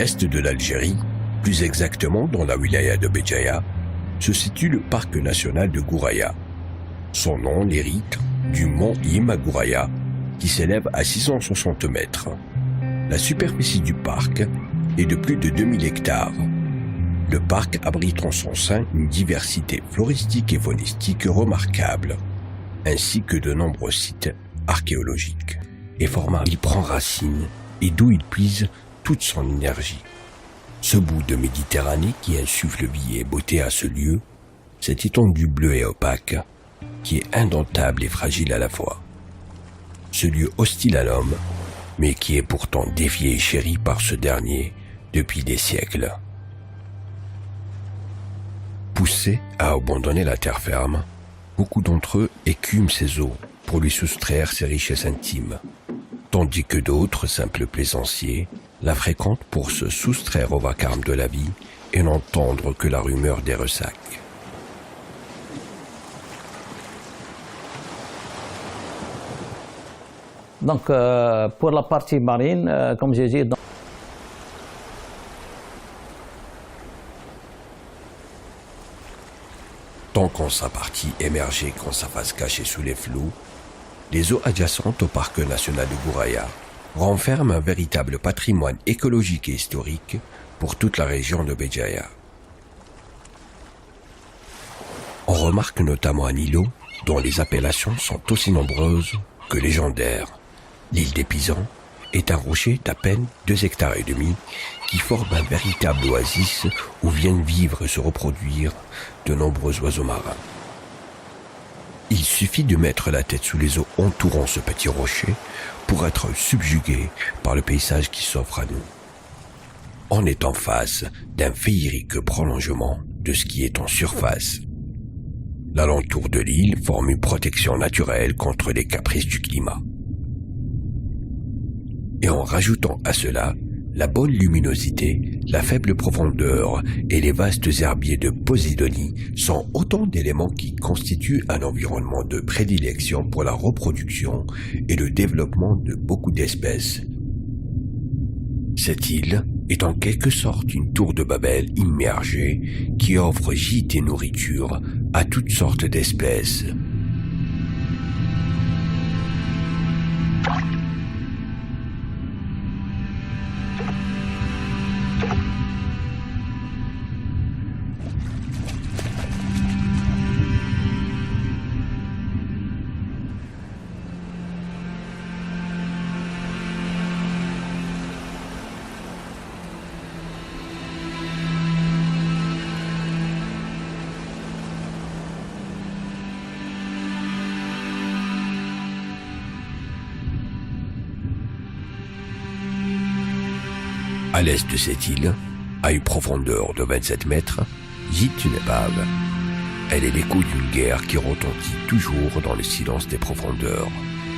l'est de l'Algérie, plus exactement dans la wilaya de Béjaïa, se situe le parc national de Gouraya. Son nom l'hérite du mont Yima-Gouraya, qui s'élève à 660 mètres. La superficie du parc est de plus de 2000 hectares. Le parc abrite en son sein une diversité floristique et faunistique remarquable, ainsi que de nombreux sites archéologiques. Et Format y prend racine et d'où il puise toute son énergie. Ce bout de Méditerranée qui insuffle vie et beauté à ce lieu, cette étendue bleue et opaque, qui est indomptable et fragile à la fois. Ce lieu hostile à l'homme, mais qui est pourtant défié et chéri par ce dernier depuis des siècles. Poussés à abandonner la terre ferme, beaucoup d'entre eux écument ses eaux pour lui soustraire ses richesses intimes, tandis que d'autres, simples plaisanciers, la fréquentent pour se soustraire au vacarme de la vie et n'entendre que la rumeur des ressacs. Donc, pour la partie marine, comme j'ai dit... Tant qu'en sa partie émergée qu'en sa face cachée sous les flots, les eaux adjacentes au parc national de Gouraya renferment un véritable patrimoine écologique et historique pour toute la région de Béjaïa. On remarque notamment un îlot dont les appellations sont aussi nombreuses que légendaires. L'île des Pisans est un rocher d'à peine 2,5 hectares qui forme un véritable oasis où viennent vivre et se reproduire de nombreux oiseaux marins. Il suffit de mettre la tête sous les eaux entourant ce petit rocher pour être subjugué par le paysage qui s'offre à nous. On est en face d'un féerique prolongement de ce qui est en surface. L'alentour de l'île forme une protection naturelle contre les caprices du climat. Et en rajoutant à cela la bonne luminosité, la faible profondeur et les vastes herbiers de Posidonie sont autant d'éléments qui constituent un environnement de prédilection pour la reproduction et le développement de beaucoup d'espèces. Cette île est en quelque sorte une tour de Babel immergée qui offre gîte et nourriture à toutes sortes d'espèces. À l'est de cette île, à une profondeur de 27 mètres, gîte une épave. Elle est l'écho d'une guerre qui retentit toujours dans le silence des profondeurs.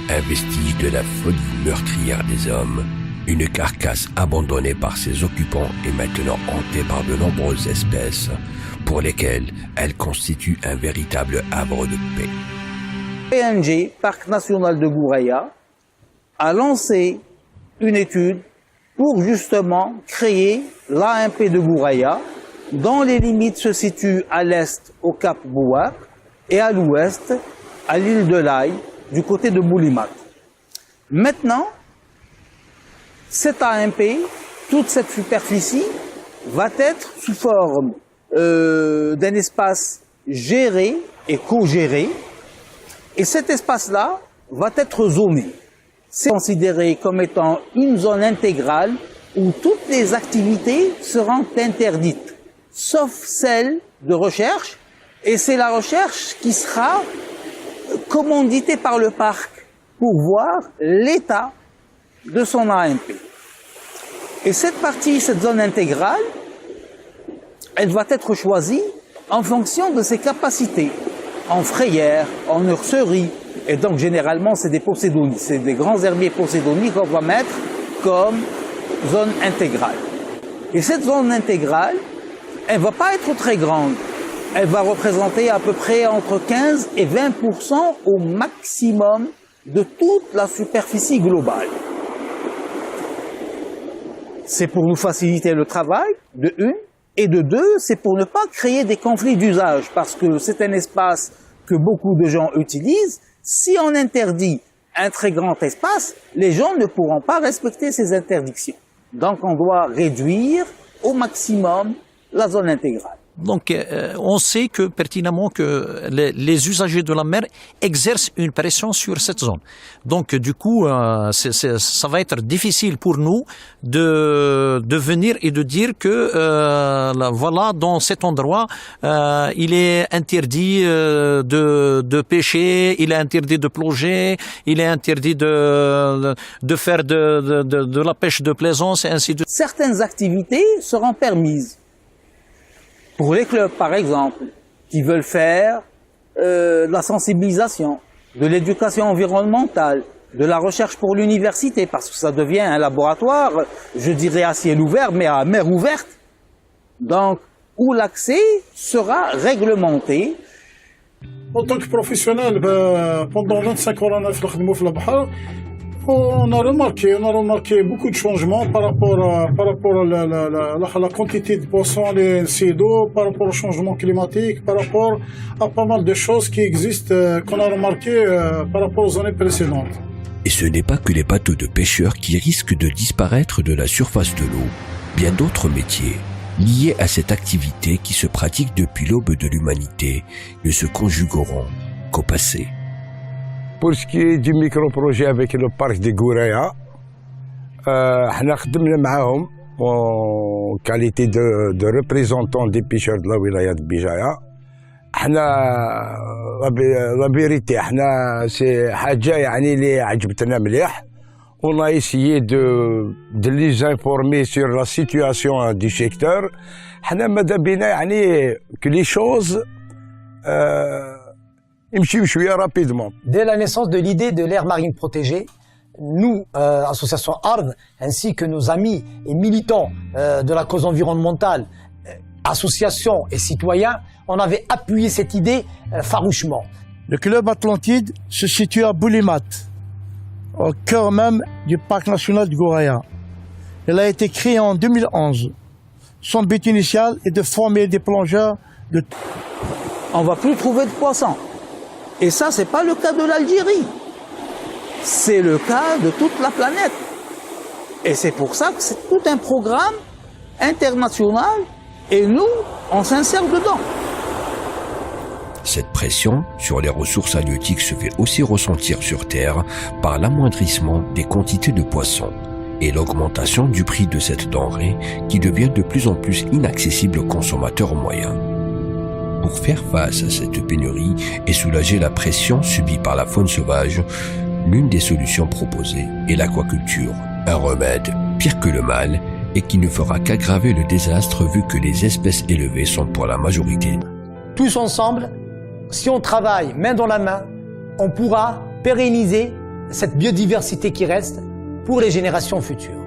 Un vestige de la folie meurtrière des hommes, une carcasse abandonnée par ses occupants est maintenant hantée par de nombreuses espèces pour lesquelles elle constitue un véritable havre de paix. PNG, Parc National de Gouraya, a lancé une étude pour justement créer l'AMP de Gouraya, dont les limites se situent à l'est au cap Bouak et à l'ouest à l'île de l'Aï, du côté de Boulimat. Maintenant, cette AMP, toute cette superficie, va être sous forme d'un espace géré et co-géré, et cet espace-là va être zoné. C'est considéré comme étant une zone intégrale où toutes les activités seront interdites, sauf celle de recherche, et c'est la recherche qui sera commanditée par le parc pour voir l'état de son AMP. Et cette partie, cette zone intégrale, elle va être choisie en fonction de ses capacités, en frayère, en nurserie. Et donc, généralement, c'est des posédonies. C'est des grands herbiers posédonies qu'on va mettre comme zone intégrale. Et cette zone intégrale, elle ne va pas être très grande. Elle va représenter à peu près entre 15 et 20% au maximum de toute la superficie globale. c'est pour nous faciliter le travail, de une, et de deux, c'est pour ne pas créer des conflits d'usage, parce que c'est un espace que beaucoup de gens utilisent. Si on interdit un très grand espace, les gens ne pourront pas respecter ces interdictions. Donc on doit réduire au maximum la zone intégrale. Donc, on sait que pertinemment que les usagers de la mer exercent une pression sur cette zone. Donc, du coup, ça va être difficile pour nous de venir et de dire que voilà, dans cet endroit, il est interdit de pêcher, il est interdit de plonger, il est interdit de faire de la pêche de plaisance et ainsi de suite. Certaines activités seront permises. Pour les clubs, par exemple, qui veulent faire de la sensibilisation, de l'éducation environnementale, de la recherche pour l'université, parce que ça devient un laboratoire, je dirais à ciel ouvert, mais à mer ouverte. Donc, où l'accès sera réglementé. En tant que professionnel, pendant 25 ans, on a fait le bahar. On a remarqué beaucoup de changements par rapport à la quantité de poissons, les d'eau, par rapport au changement climatique, par rapport à pas mal de choses qui existent, qu'on a remarqué par rapport aux années précédentes. Et ce n'est pas que les bateaux de pêcheurs qui risquent de disparaître de la surface de l'eau. Bien d'autres métiers liés à cette activité qui se pratique depuis l'aube de l'humanité ne se conjugueront qu'au passé. Pour ce qui est du micro-projet avec le parc de Gouraya, احنا خدمنا معاهم en qualité de représentant des pêcheurs de la wilaya de Béjaïa. La vérité, c'est حاجة يعني اللي عجبتنا مليح. On a essayé de les informer sur la situation du secteur. احنا ماذا بينا يعني que les choses Dès la naissance de l'idée de l'aire marine protégée, nous, association ARD, ainsi que nos amis et militants de la cause environnementale, associations et citoyens, on avait appuyé cette idée farouchement. Le club Atlantide se situe à Boulimat, au cœur même du parc national de Gouraya. Il a été créé en 2011. Son but initial est de former des plongeurs de... On ne va plus trouver de poissons. Et ça, ce n'est pas le cas de l'Algérie. C'est le cas de toute la planète. Et c'est pour ça que c'est tout un programme international et nous, on s'insère dedans. Cette pression sur les ressources halieutiques se fait aussi ressentir sur Terre par l'amoindrissement des quantités de poissons et l'augmentation du prix de cette denrée qui devient de plus en plus inaccessible aux consommateurs moyens. Pour faire face à cette pénurie et soulager la pression subie par la faune sauvage, l'une des solutions proposées est l'aquaculture, un remède pire que le mal et qui ne fera qu'aggraver le désastre vu que les espèces élevées sont pour la majorité. Tous ensemble, si on travaille main dans la main, on pourra pérenniser cette biodiversité qui reste pour les générations futures.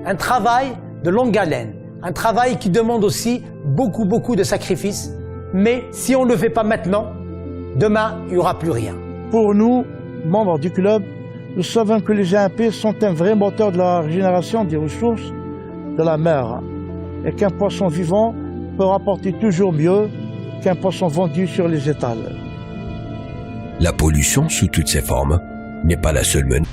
Un travail de longue haleine, un travail qui demande aussi beaucoup de sacrifices. Mais si on ne le fait pas maintenant, demain, il n'y aura plus rien. Pour nous, membres du club, nous savons que les GMP sont un vrai moteur de la régénération des ressources de la mer et qu'un poisson vivant peut rapporter toujours mieux qu'un poisson vendu sur les étals. La pollution sous toutes ses formes n'est pas la seule menace.